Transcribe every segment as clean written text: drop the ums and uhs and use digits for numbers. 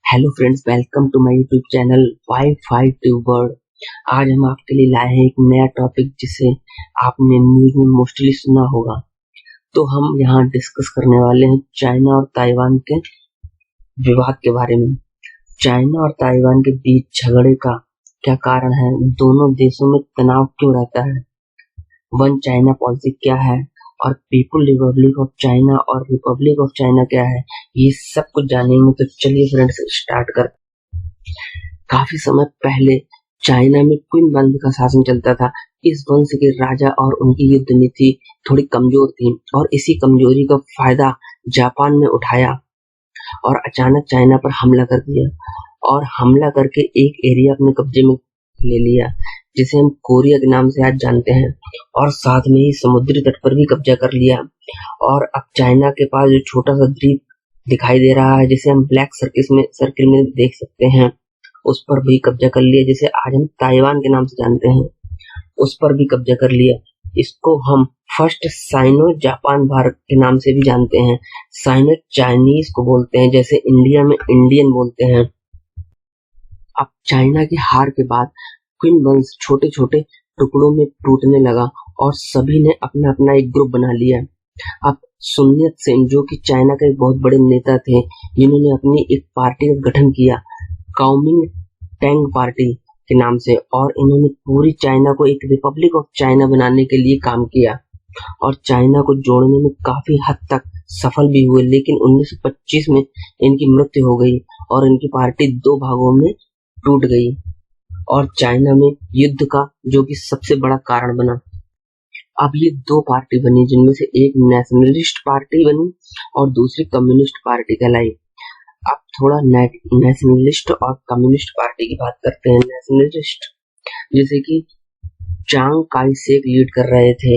Hello friends, welcome to my YouTube channel WiFi tuber. आज हम आपके लिए लाए हैं एक नया टॉपिक जिसे आपने न्यूज में मोस्टली सुना होगा। तो हम यहाँ डिस्कस करने वाले हैं चाइना और ताइवान के विवाद के बारे में। चाइना और ताइवान के बीच झगड़े का क्या कारण है, दोनों देशों में तनाव क्यों रहता है, वन चाइना पॉलिसी क्या है और पीपुल रिपब्लिक ऑफ चाइना और रिपब्लिक ऑफ चाइना क्या है, ये सब कुछ जानेंगे। तो चलिए फ्रेंड्स स्टार्ट कर। काफी समय पहले चाइना में क्वीन वंश का शासन चलता था। इस वंश के राजा और उनकी युद्ध नीति थोड़ी कमजोर थी और इसी कमजोरी का फायदा जापान ने उठाया और अचानक चाइना पर हमला कर दिया और हमला करके एक एरिया अपने कब्जे में ले लिया जिसे हम कोरिया के नाम से आज जानते हैं, और साथ में ही समुद्री तट पर भी कब्जा कर लिया। और अब चाइना के पास जो छोटा सा द्वीप दिखाई दे रहा है जिसे हम ब्लैक सर्किल में देख सकते हैं, उस पर भी कब्जा कर लिया, जिसे आज हम ताइवान के नाम से जानते हैं, उस पर भी कब्जा कर लिया। इसको हम फर्स्ट साइनो जापान भारत के नाम से भी जानते हैं। साइनो चाइनीज को बोलते हैं, जैसे इंडिया में इंडियन बोलते हैं। अब चाइना की हार के बाद क्वीन वंश छोटे छोटे टुकड़ों में टूटने लगा और सभी ने अपना अपना एक ग्रुप बना लिया। अब सुन यत सेन, जो कि चाइना के बहुत बड़े नेता थे, जिन्होंने अपनी एक पार्टी का गठन किया काओमिंग टैंग पार्टी के नाम से, और इन्होंने पूरी चाइना को एक रिपब्लिक ऑफ चाइना बनाने के लिए काम किया और चाइना को जोड़ने में काफी हद तक सफल भी हुए। लेकिन 1925 में इनकी मृत्यु हो गई और इनकी पार्टी दो भागों में टूट गई और चाइना में युद्ध का जो कि सबसे बड़ा कारण बना। अब ये दो पार्टी बनी, जिनमें से एक नेशनलिस्ट पार्टी बनी और दूसरी कम्युनिस्ट पार्टी कहलाई। अब थोड़ा नेशनलिस्ट और कम्युनिस्ट पार्टी की बात करते हैं। नेशनलिस्ट जैसे कि चांग काई शेक लीड कर रहे थे।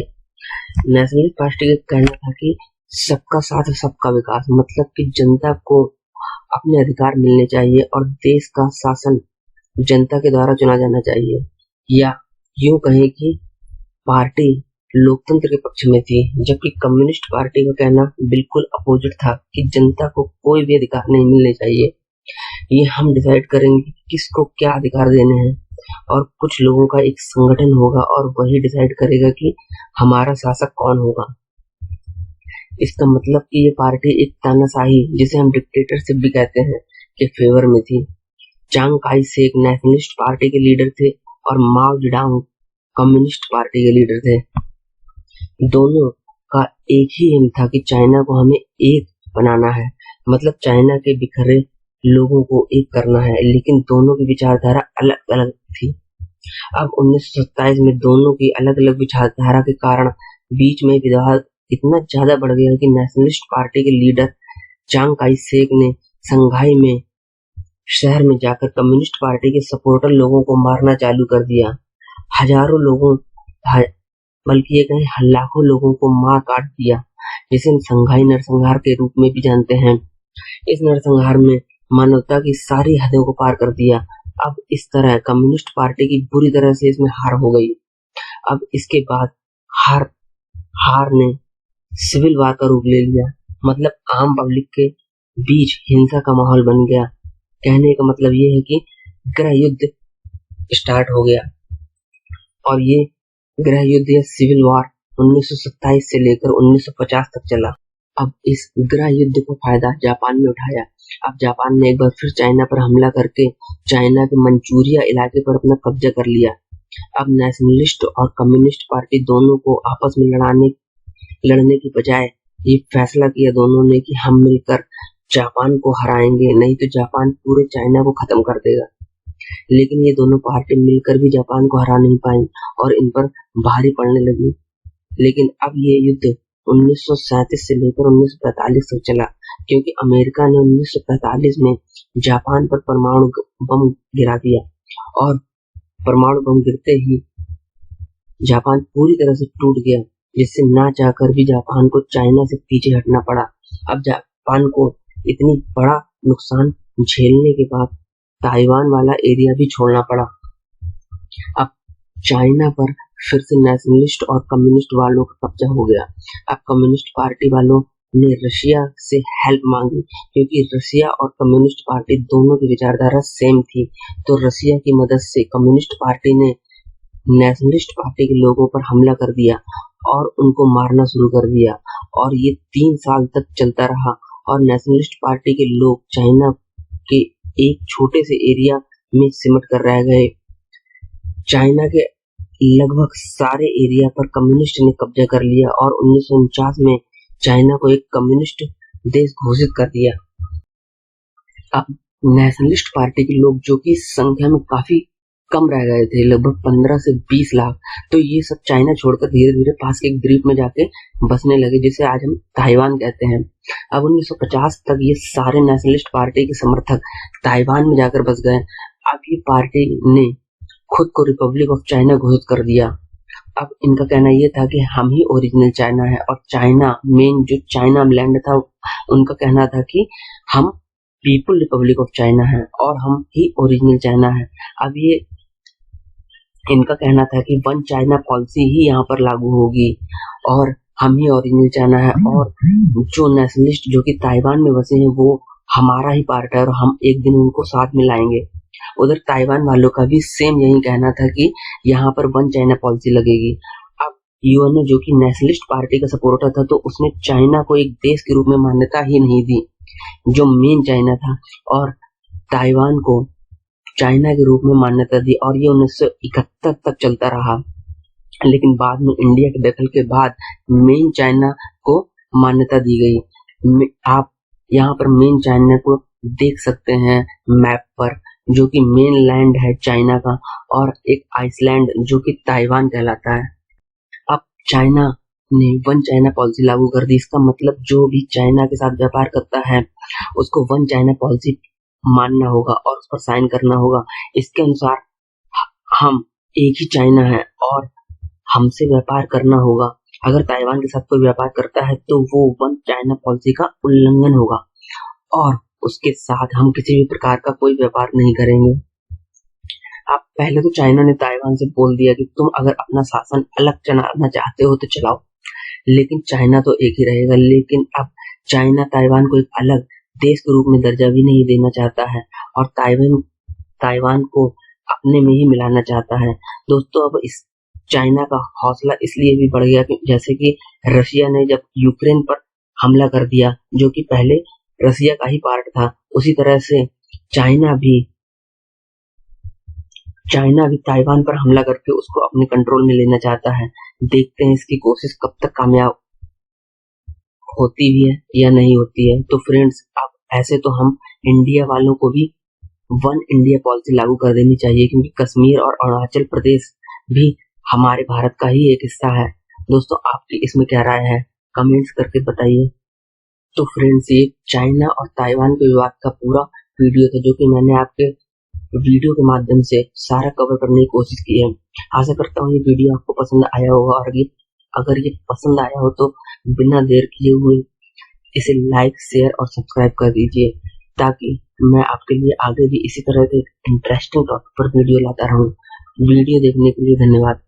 नेशनलिस्ट पार्टी का कहना था कि सबका साथ सबका विकास, मतलब कि जनता को अपने अधिकार मिलने चाहिए और देश का शासन जनता के द्वारा चुना जाना चाहिए, या यूं कहें कि पार्टी लोकतंत्र के पक्ष में थी। जबकि कम्युनिस्ट पार्टी का कहना बिल्कुल अपोजिट था कि जनता को कोई भी अधिकार नहीं मिलने चाहिए, ये हम डिसाइड करेंगे कि किसको क्या अधिकार देने हैं, और कुछ लोगों का एक संगठन होगा और वही डिसाइड करेगा कि हमारा शासक कौन होगा। इसका मतलब कि ये पार्टी एक तानाशाही, जिसे हम डिक्टेटरशिप भी कहते हैं, के फेवर में थी। चांग काई शेक नेशनलिस्ट पार्टी के लीडर थे और माओ जेडोंग कम्युनिस्ट पार्टी के लीडर थे। दोनों का एक ही एम था कि चाइना को हमें एक बनाना है, मतलब चाइना के बिखरे लोगों को एक करना है, लेकिन दोनों की विचारधारा अलग अलग थी। अब 1927 में दोनों की अलग अलग विचारधारा के कारण बीच में विवाद इतना ज्यादा बढ़ गया कि नेशनलिस्ट पार्टी के लीडर चांग काई शेक ने संघाई में शहर में जाकर कम्युनिस्ट पार्टी के सपोर्टर लोगों को मारना चालू कर दिया। हजारों लोगों, बल्कि ये कहें लाखों लोगों को मार काट दिया, जिसे हम संघाई नरसंहार के रूप में भी जानते हैं। इस नरसंहार में मानवता की सारी हदों को पार कर दिया। अब इस तरह कम्युनिस्ट पार्टी की बुरी तरह से इसमें हार हो गई। अब इसके बाद हार ने सिविल वार का रूप ले लिया, मतलब आम पब्लिक के बीच हिंसा का माहौल बन गया। कहने का मतलब ये है कि गृह युद्ध स्टार्ट हो गया, और ये गृह युद्ध या सिविल वॉर 1927 से लेकर 1950 तक चला। अब इस गृह युद्ध का फायदा जापान ने उठाया। अब जापान ने एक बार फिर चाइना पर हमला करके चाइना के मंचूरिया इलाके पर अपना कब्जा कर लिया। अब नेशनलिस्ट और कम्युनिस्ट पार्टी दोनों को आपस में लड़ने की बजाय ये फैसला किया दोनों ने कि हम मिलकर जापान को हराएंगे, नहीं तो जापान पूरे चाइना को खत्म कर देगा। लेकिन ये दोनों पार्टी मिलकर भी जापान को हरा नहीं पाई और इन पर भारी पड़ने लगी। लेकिन अब ये युद्ध 1937 से लेकर 1945 तक चला, क्योंकि अमेरिका ने 1945 में जापान पर परमाणु बम गिरा दिया, और परमाणु बम गिरते ही जापान पूरी तरह से टूट गया, जिससे ना चाहकर भी जापान को चाइना से पीछे हटना पड़ा। अब जापान को इतनी बड़ा नुकसान झेलने के बाद ताइवान वाला एरिया भी छोड़ना पड़ा। अब चाइना पर फिर से नेशनलिस्ट और कम्युनिस्ट वालों का कब्जा हो गया। अब कम्युनिस्ट पार्टी वालों ने रशिया से हेल्प मांगी, क्योंकि रशिया और कम्युनिस्ट पार्टी दोनों की विचारधारा सेम थी। तो रशिया की मदद से कम्युनिस्ट पार्टी ने नेशनलिस्ट पार्टी के लोगों पर हमला कर दिया और उनको मारना शुरू कर दिया, और ये 3 साल तक चलता रहा। और नेशनलिस्ट पार्टी के लोग चाइना के एक छोटे से एरिया में सिमट कर रह गए। चाइना के लगभग सारे एरिया पर कम्युनिस्ट ने कब्जा कर लिया और 1949 में चाइना को एक कम्युनिस्ट देश घोषित कर दिया। अब नेशनलिस्ट पार्टी के लोग, जो कि संख्या में काफी कम रह गए थे, लगभग 15 से 20 लाख, तो ये सब चाइना छोड़कर धीरे धीरे पास के एक द्वीप में जाके बसने लगे, जिसे आज हम ताइवान कहते हैं। अब 1950 तक ये सारे नेशनलिस्ट पार्टी के समर्थक ताइवान में जाकर बस गए। अब ये पार्टी ने खुद को रिपब्लिक ऑफ चाइना घोषित कर दिया। अब इनका कहना ये था कि हम ही ओरिजिनल चाइना है, और चाइना मेन जो चाइना लैंड था, उनका कहना था कि हम पीपल रिपब्लिक ऑफ चाइना है और हम ही ओरिजिनल चाइना है। अब ये इनका कहना था कि वन चाइना पॉलिसी ही यहाँ पर लागू होगी और हम ही ओरिजिनल चाइना है, और जो नेशनलिस्ट जो कि ताइवान में बसे हैं वो हमारा ही पार्ट है और हम एक दिन उनको साथ में लाएंगे। उधर ताइवान वालों का भी सेम यही कहना था कि यहाँ पर वन चाइना पॉलिसी लगेगी। अब यूएन जो कि नेशनलिस्ट पार्टी का सपोर्टर था, तो उसने चाइना को एक देश के रूप में मान्यता ही नहीं दी, जो मेन चाइना था, और ताइवान को चाइना के रूप में मान्यता दी, और ये 1971 तक चलता रहा। लेकिन बाद में इंडिया के दखल के बाद मेन चाइना को मान्यता दी गई। आप यहाँ पर मेन चाइना को देख सकते हैं मैप पर, जो कि मेन लैंड है चाइना का, और एक आइसलैंड जो कि ताइवान कहलाता है। अब चाइना ने वन चाइना पॉलिसी लागू कर दी। इसका मतलब जो भी चाइना के साथ व्यापार करता है उसको वन चाइना पॉलिसी मानना होगा और उस पर साइन करना होगा। इसके अनुसार हम एक ही चाइना है और हमसे व्यापार करना होगा। अगर ताइवान के साथ कोई व्यापार करता है तो वो वन चाइना पॉलिसी का उल्लंघन होगा, और उसके साथ हम किसी भी प्रकार का कोई व्यापार नहीं करेंगे। अब पहले तो चाइना ने ताइवान से बोल दिया कि तुम अगर अपना शासन अलग चलाना चाहते हो तो चलाओ, लेकिन चाइना तो एक ही रहेगा। लेकिन अब चाइना ताइवान को एक अलग देश के रूप में दर्जा भी नहीं देना चाहता है, और ताइवान को अपने में ही मिलाना चाहता है। दोस्तों, अब इस चाइना का हौसला इसलिए भी बढ़ गया कि जैसे कि रशिया ने जब यूक्रेन पर हमला कर दिया, जो कि पहले रशिया का ही पार्ट था, उसी तरह से चाइना भी ताइवान पर हमला करके उसको अपने कंट्रोल में लेना चाहता है। देखते हैं इसकी कोशिश कब तक कामयाब होती भी है या नहीं होती है। तो फ्रेंड्स, अब ऐसे तो हम इंडिया वालों को भी वन इंडिया पॉलिसी लागू कर देनी चाहिए, क्योंकि कश्मीर और अरुणाचल प्रदेश भी हमारे भारत का ही एक हिस्सा है। दोस्तों, आपकी इसमें क्या राय है, कमेंट्स करके बताइए। तो फ्रेंड्स, ये चाइना और ताइवान के विवाद का पूरा वीडियो था, जो कि मैंने आपके वीडियो के माध्यम से सारा कवर करने की कोशिश की है। आशा करता हूँ ये वीडियो आपको पसंद आया होगा, और अगर ये पसंद आया हो तो बिना देर किए हुए इसे लाइक, शेयर और सब्सक्राइब कर दीजिए, ताकि मैं आपके लिए आगे भी इसी तरह के इंटरेस्टिंग टॉपिक पर वीडियो लाता रहूं। वीडियो देखने के लिए धन्यवाद।